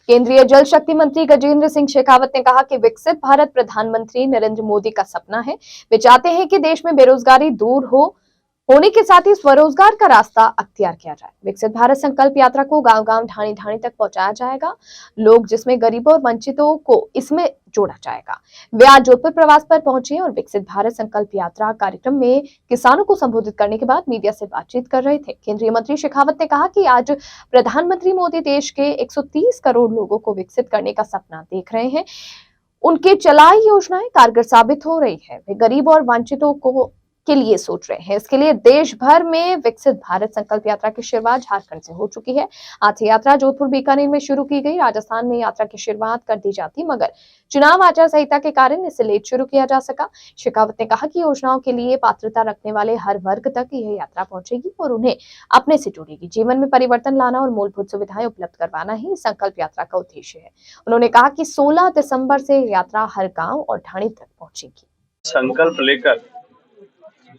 केंद्रीय जल शक्ति मंत्री गजेंद्र सिंह शेखावत ने कहा कि विकसित भारत प्रधानमंत्री नरेंद्र मोदी का सपना है। वे चाहते हैं कि देश में बेरोजगारी दूर होने के साथ ही स्वरोजगार का रास्ता अख्तियार किया जाए। विकसित भारत संकल्प यात्रा को गांव-गांव, ढाणी-ढाणी तक पहुंचाया जाएगा। लोग जिसमें गरीबों और वंचितों को इसमें जोड़ा जाएगा। वे आज जोधपुर प्रवास पर पहुंचे और विकसित भारत संकल्प यात्रा कार्यक्रम में किसानों को संबोधित करने के बाद मीडिया से बातचीत कर रहे थे। केंद्रीय मंत्री शेखावत ने कहा कि आज प्रधानमंत्री मोदी देश के 130 करोड़ लोगों को विकसित करने का सपना देख रहे हैं। उनके चलाई योजनाएं कारगर साबित हो रही है। वे गरीब और वंचितों के लिए सोच रहे हैं। इसके लिए देश भर में विकसित भारत संकल्प यात्रा की शुरुआत झारखंड से हो चुकी है। आज से यात्रा जोधपुर बीकानेर में शुरू की गई। राजस्थान में यात्रा की शुरुआत कर दी जाती, मगर चुनाव आचार संहिता के कारण इसे लेट शुरू किया जा सका। शेखावत ने कहा कि योजनाओं के लिए पात्रता रखने वाले हर वर्ग तक यह यात्रा पहुंचेगी और उन्हें अपने से जोड़ेगी। जीवन में परिवर्तन लाना और मूलभूत सुविधाएं उपलब्ध करवाना ही संकल्प यात्रा का उद्देश्य है। उन्होंने कहा कि 16 दिसंबर से यात्रा हर गाँव और ढाणी तक पहुंचेगी। संकल्प लेकर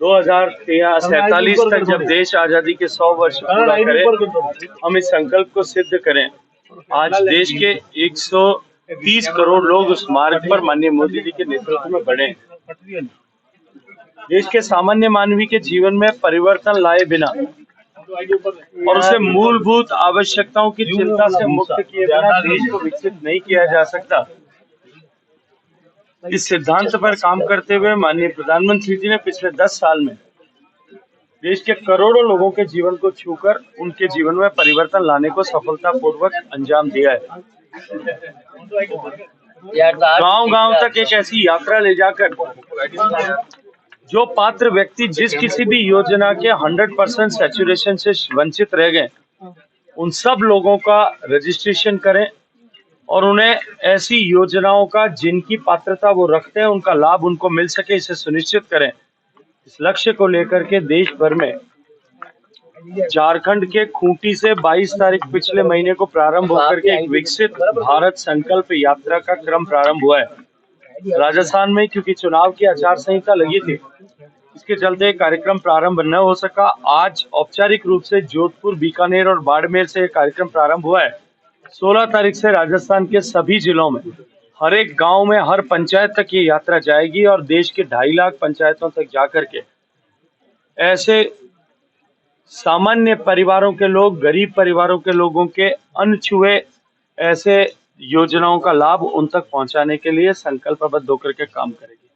2047 तक जब देश आजादी के 100 वर्ष पूरा करे, हम इस संकल्प को सिद्ध करें। आज देश के 130 करोड़ लोग उस मार्ग पर माननीय मोदी जी के नेतृत्व में बढ़े। देश के सामान्य मानवी के जीवन में परिवर्तन लाए बिना और उसे मूलभूत आवश्यकताओं की चिंता से मुक्त किए बिना देश को विकसित नहीं किया जा सकता। इस सिद्धांत पर काम करते हुए माननीय प्रधानमंत्री जी ने पिछले 10 साल में देश के करोड़ों लोगों के जीवन को छूकर उनके जीवन में परिवर्तन लाने को सफलतापूर्वक अंजाम दिया है। गांव-गांव तक एक ऐसी यात्रा ले जाकर जो पात्र व्यक्ति जिस किसी भी योजना के 100% सैचुरेशन से वंचित रह गए, उन सब लोगों का रजिस्ट्रेशन करें और उन्हें ऐसी योजनाओं का जिनकी पात्रता वो रखते हैं उनका लाभ उनको मिल सके, इसे सुनिश्चित करें। इस लक्ष्य को लेकर के देश भर में झारखंड के खूंटी से 22 तारीख पिछले महीने को प्रारंभ होकर के एक विकसित भारत संकल्प यात्रा का क्रम प्रारंभ हुआ है। राजस्थान में क्योंकि चुनाव की आचार संहिता लगी थी, इसके चलते कार्यक्रम प्रारंभ न हो सका। आज औपचारिक रूप से जोधपुर, बीकानेर और बाड़मेर से कार्यक्रम प्रारंभ हुआ है। 16 तारीख से राजस्थान के सभी जिलों में हर एक गांव में हर पंचायत तक ये यात्रा जाएगी और देश के 2.5 लाख पंचायतों तक जाकर के ऐसे सामान्य परिवारों के लोग, गरीब परिवारों के लोगों के अनछुए ऐसे योजनाओं का लाभ उन तक पहुंचाने के लिए संकल्पबद्ध होकर के काम करेगी।